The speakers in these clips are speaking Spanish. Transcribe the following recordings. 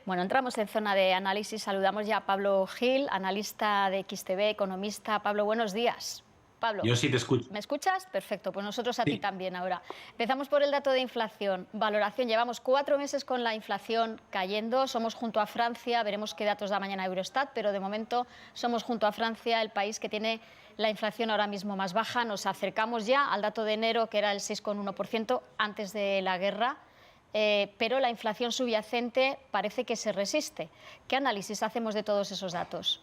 Bueno, entramos en zona de análisis. Saludamos ya a Pablo Gil, analista de XTV, economista. Pablo, buenos días. Pablo, Yo sí te escucho. ¿me escuchas? Perfecto, pues nosotros a ti Sí. también ahora. Empezamos por el dato de inflación. Valoración, llevamos 4 meses con la inflación cayendo, somos junto a Francia, veremos qué datos da mañana Eurostat, pero de momento somos junto a Francia, el país que tiene la inflación ahora mismo más baja. Nos acercamos ya al dato de enero, que era el 6,1% antes de la guerra. Pero la inflación subyacente parece que se resiste. ¿Qué análisis hacemos de todos esos datos?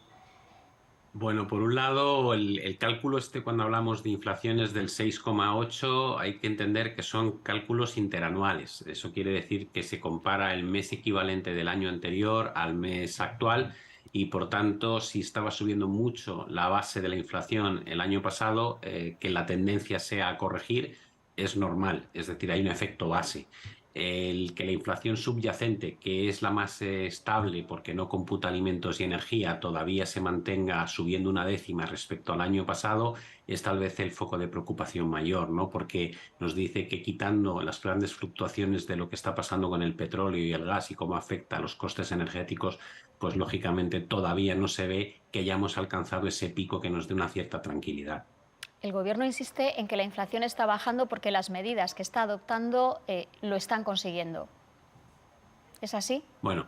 Bueno, por un lado, el cálculo cuando hablamos de inflaciones del 6,8, hay que entender que son cálculos interanuales. Eso quiere decir que se compara el mes equivalente del año anterior al mes actual y, por tanto, si estaba subiendo mucho la base de la inflación el año pasado, que la tendencia sea a corregir es normal. Es decir, hay un efecto base. El que la inflación subyacente, que es la más estable porque no computa alimentos y energía, todavía se mantenga subiendo una décima respecto al año pasado, es tal vez el foco de preocupación mayor, ¿no? Porque nos dice que quitando las grandes fluctuaciones de lo que está pasando con el petróleo y el gas y cómo afecta a los costes energéticos, pues lógicamente todavía no se ve que hayamos alcanzado ese pico que nos dé una cierta tranquilidad. El Gobierno insiste en que la inflación está bajando porque las medidas que está adoptando lo están consiguiendo. ¿Es así? Bueno,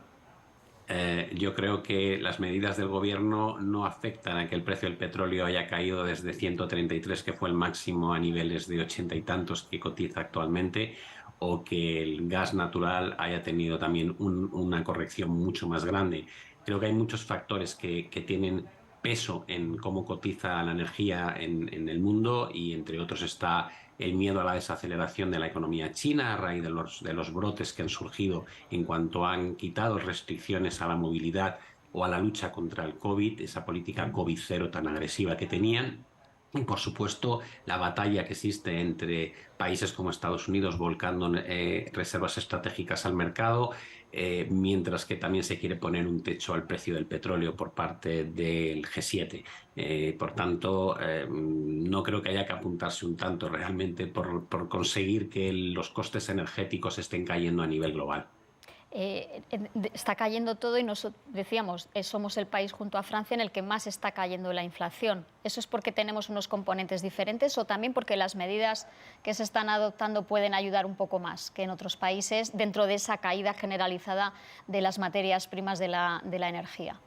yo creo que las medidas del gobierno no afectan a que el precio del petróleo haya caído desde 133, que fue el máximo, a niveles de 80 y tantos que cotiza actualmente, o que el gas natural haya tenido también una corrección mucho más grande. Creo que hay muchos factores que tienen peso en cómo cotiza la energía en el mundo, y entre otros está el miedo a la desaceleración de la economía china a raíz de los brotes que han surgido en cuanto han quitado restricciones a la movilidad o a la lucha contra el COVID, esa política COVID cero tan agresiva que tenían. Y, por supuesto, la batalla que existe entre países como Estados Unidos volcando reservas estratégicas al mercado, mientras que también se quiere poner un techo al precio del petróleo por parte del G7. Por tanto, no creo que haya que apuntarse un tanto realmente por conseguir que los costes energéticos estén cayendo a nivel global. Está cayendo todo y decíamos, somos el país junto a Francia en el que más está cayendo la inflación. ¿Eso es porque tenemos unos componentes diferentes o también porque las medidas que se están adoptando pueden ayudar un poco más que en otros países dentro de esa caída generalizada de las materias primas de la energía?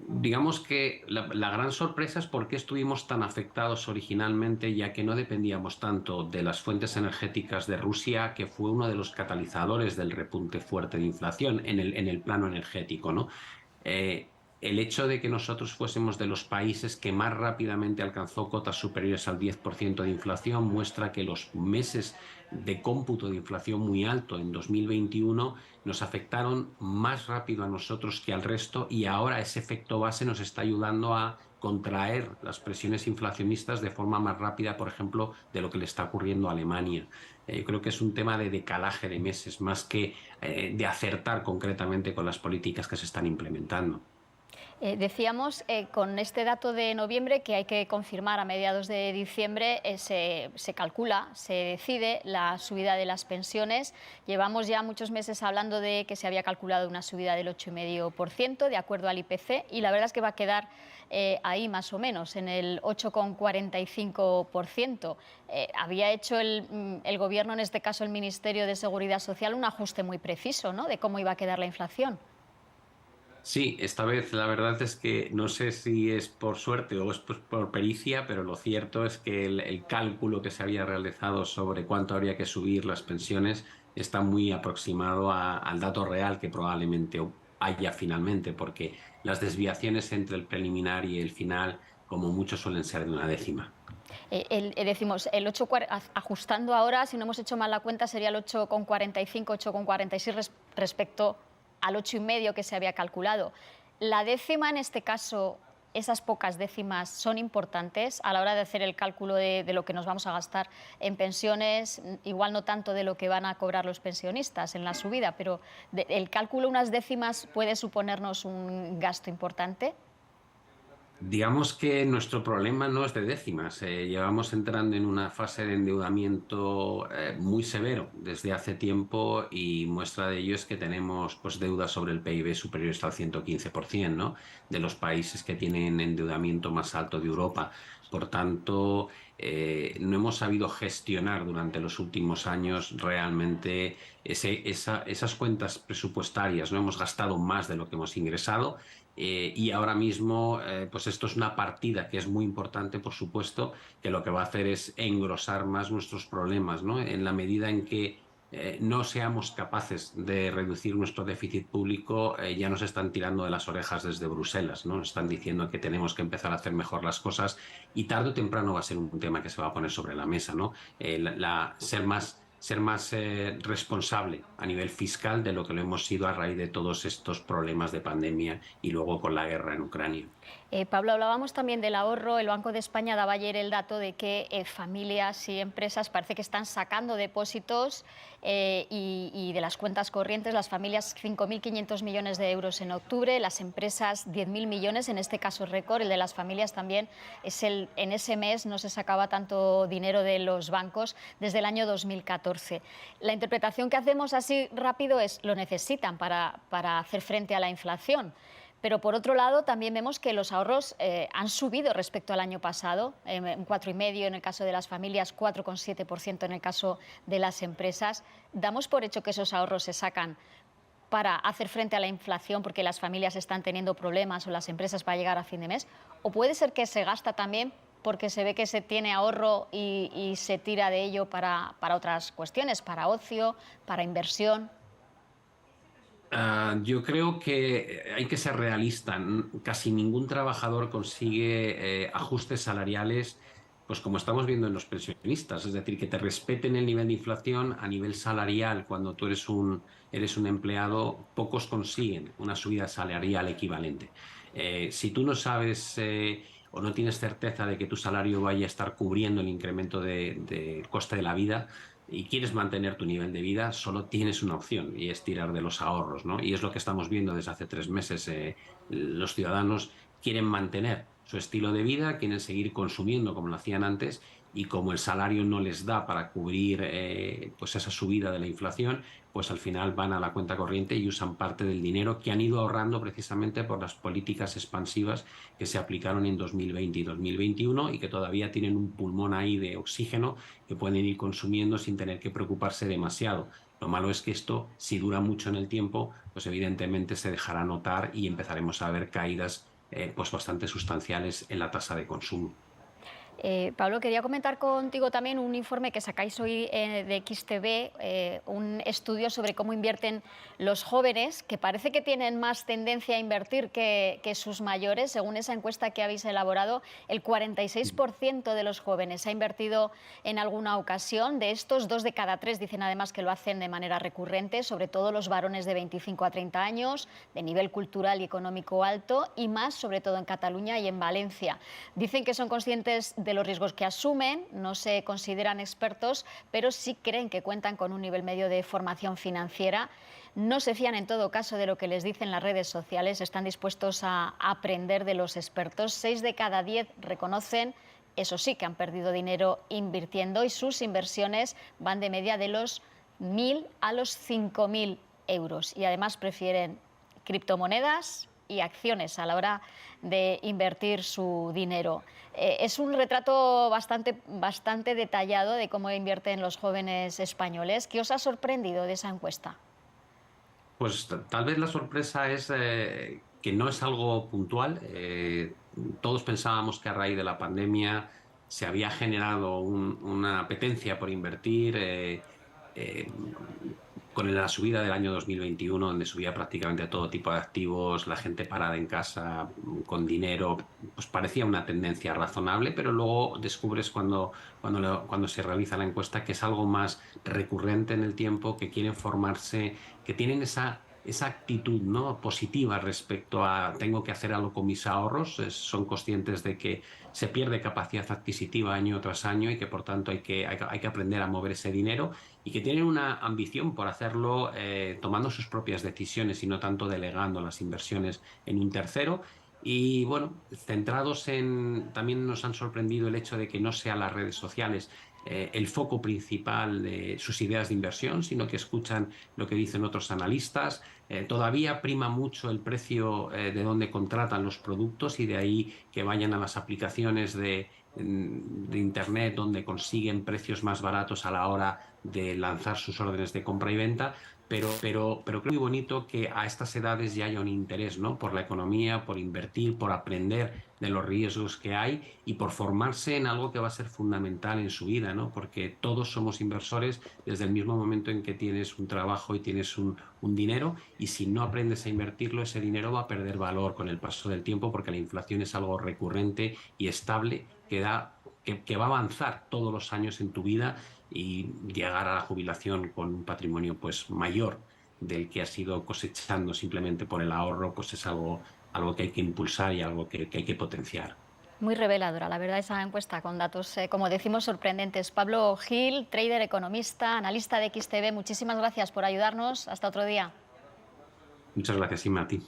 Digamos que la gran sorpresa es por qué estuvimos tan afectados originalmente, ya que no dependíamos tanto de las fuentes energéticas de Rusia, que fue uno de los catalizadores del repunte fuerte de inflación en el plano energético, ¿no? El hecho de que nosotros fuésemos de los países que más rápidamente alcanzó cotas superiores al 10% de inflación muestra que los meses de cómputo de inflación muy alto en 2021 nos afectaron más rápido a nosotros que al resto, y ahora ese efecto base nos está ayudando a contraer las presiones inflacionistas de forma más rápida, por ejemplo, de lo que le está ocurriendo a Alemania. Yo creo que es un tema de decalaje de meses más que de acertar concretamente con las políticas que se están implementando. Decíamos con este dato de noviembre que hay que confirmar a mediados de diciembre, se calcula, se decide la subida de las pensiones. Llevamos ya muchos meses hablando de que se había calculado una subida del 8,5% de acuerdo al IPC, y la verdad es que va a quedar ahí más o menos, en el 8,45%. Había hecho el Gobierno, en este caso el Ministerio de Seguridad Social, un ajuste muy preciso, ¿no?, de cómo iba a quedar la inflación. Sí, esta vez la verdad es que no sé si es por suerte o es por pericia, pero lo cierto es que el cálculo que se había realizado sobre cuánto habría que subir las pensiones está muy aproximado al dato real que probablemente haya finalmente, porque las desviaciones entre el preliminar y el final, como mucho, suelen ser de una décima. Decimos, ajustando ahora, si no hemos hecho mal la cuenta, sería el 8,45, 8,46 respecto al 8,5 que se había calculado. La décima, en este caso, esas pocas décimas son importantes a la hora de hacer el cálculo de lo que nos vamos a gastar en pensiones, igual no tanto de lo que van a cobrar los pensionistas en la subida, pero el cálculo unas décimas puede suponernos un gasto importante. Digamos que nuestro problema no es de décimas. Llevamos entrando en una fase de endeudamiento muy severo desde hace tiempo y muestra de ello es que tenemos pues, deuda sobre el PIB superiores al 115%, ¿no? De los países que tienen endeudamiento más alto de Europa. Por tanto, no hemos sabido gestionar durante los últimos años realmente esas cuentas presupuestarias. No hemos gastado más de lo que hemos ingresado y ahora mismo, pues esto es una partida que es muy importante, por supuesto, que lo que va a hacer es engrosar más nuestros problemas, ¿no? En la medida en que no seamos capaces de reducir nuestro déficit público, ya nos están tirando de las orejas desde Bruselas, ¿no? Nos están diciendo que tenemos que empezar a hacer mejor las cosas y tarde o temprano va a ser un tema que se va a poner sobre la mesa, ¿no? Ser más responsable a nivel fiscal de lo que lo hemos sido a raíz de todos estos problemas de pandemia y luego con la guerra en Ucrania. Pablo, hablábamos también del ahorro. El Banco de España daba ayer el dato de que familias y empresas parece que están sacando depósitos y de las cuentas corrientes. Las familias 5.500 millones de euros en octubre, las empresas 10.000 millones, en este caso récord. El de las familias también en ese mes no se sacaba tanto dinero de los bancos desde el año 2014. La interpretación que hacemos así rápido es lo necesitan para hacer frente a la inflación. Pero por otro lado también vemos que los ahorros han subido respecto al año pasado, un 4,5% en el caso de las familias, 4,7% en el caso de las empresas. Damos por hecho que esos ahorros se sacan para hacer frente a la inflación porque las familias están teniendo problemas o las empresas para llegar a fin de mes, o puede ser que se gasta también porque se ve que se tiene ahorro y se tira de ello para otras cuestiones, para ocio, para inversión. Yo creo que hay que ser realista. Casi ningún trabajador consigue ajustes salariales, pues como estamos viendo en los pensionistas, es decir, que te respeten el nivel de inflación a nivel salarial cuando tú eres un empleado, pocos consiguen una subida salarial equivalente. Si tú no sabes o no tienes certeza de que tu salario vaya a estar cubriendo el incremento de coste de la vida, y quieres mantener tu nivel de vida, solo tienes una opción y es tirar de los ahorros, ¿no? Y es lo que estamos viendo desde hace 3 meses. Los ciudadanos quieren mantener su estilo de vida, quieren seguir consumiendo como lo hacían antes y como el salario no les da para cubrir pues esa subida de la inflación, pues al final van a la cuenta corriente y usan parte del dinero que han ido ahorrando precisamente por las políticas expansivas que se aplicaron en 2020 y 2021 y que todavía tienen un pulmón ahí de oxígeno que pueden ir consumiendo sin tener que preocuparse demasiado. Lo malo es que esto, si dura mucho en el tiempo, pues evidentemente se dejará notar y empezaremos a ver caídas pues bastante sustanciales en la tasa de consumo. Pablo, quería comentar contigo también un informe que sacáis hoy de XTV, un estudio sobre cómo invierten los jóvenes, que parece que tienen más tendencia a invertir que sus mayores. Según esa encuesta que habéis elaborado, el 46% de los jóvenes ha invertido en alguna ocasión. De estos, 2 de cada 3 dicen además que lo hacen de manera recurrente, sobre todo los varones de 25 a 30 años, de nivel cultural y económico alto, y más sobre todo en Cataluña y en Valencia. Dicen que son conscientes de los riesgos que asumen, no se consideran expertos, pero sí creen que cuentan con un nivel medio de formación financiera. No se fían en todo caso de lo que les dicen las redes sociales, están dispuestos a aprender de los expertos. 6 de cada 10 reconocen, eso sí, que han perdido dinero invirtiendo y sus inversiones van de media de los 1.000 a los 5.000 euros y además prefieren criptomonedas y acciones a la hora de invertir su dinero. Es un retrato bastante detallado de cómo invierten los jóvenes españoles. ¿Qué os ha sorprendido de esa encuesta? Pues tal vez la sorpresa es que no es algo puntual. Todos pensábamos que a raíz de la pandemia se había generado una apetencia por invertir. Eh, con la subida del año 2021, donde subía prácticamente todo tipo de activos, la gente parada en casa con dinero, pues parecía una tendencia razonable, pero luego descubres cuando se realiza la encuesta que es algo más recurrente en el tiempo, que quieren formarse, que tienen esa actitud, ¿no?, positiva respecto a tengo que hacer algo con mis ahorros. Son conscientes de que se pierde capacidad adquisitiva año tras año y que por tanto hay que aprender a mover ese dinero y que tienen una ambición por hacerlo tomando sus propias decisiones y no tanto delegando las inversiones en un tercero. Y bueno, centrados en, también nos han sorprendido el hecho de que no sean las redes sociales el foco principal de sus ideas de inversión, sino que escuchan lo que dicen otros analistas. Todavía prima mucho el precio de donde contratan los productos y de ahí que vayan a las aplicaciones de Internet donde consiguen precios más baratos a la hora de lanzar sus órdenes de compra y venta. Pero creo muy bonito que a estas edades ya haya un interés, ¿no? Por la economía, por invertir, por aprender de los riesgos que hay y por formarse en algo que va a ser fundamental en su vida, ¿no? Porque todos somos inversores desde el mismo momento en que tienes un trabajo y tienes un dinero, y si no aprendes a invertirlo, ese dinero va a perder valor con el paso del tiempo porque la inflación es algo recurrente y estable que va a avanzar todos los años en tu vida, y llegar a la jubilación con un patrimonio pues mayor del que has ido cosechando simplemente por el ahorro, pues es algo que hay que impulsar y algo que hay que potenciar. Muy reveladora, la verdad, esa encuesta con datos, como decimos, sorprendentes. Pablo Gil, trader, economista, analista de XTB, muchísimas gracias por ayudarnos. Hasta otro día. Muchas gracias, Inma, a ti.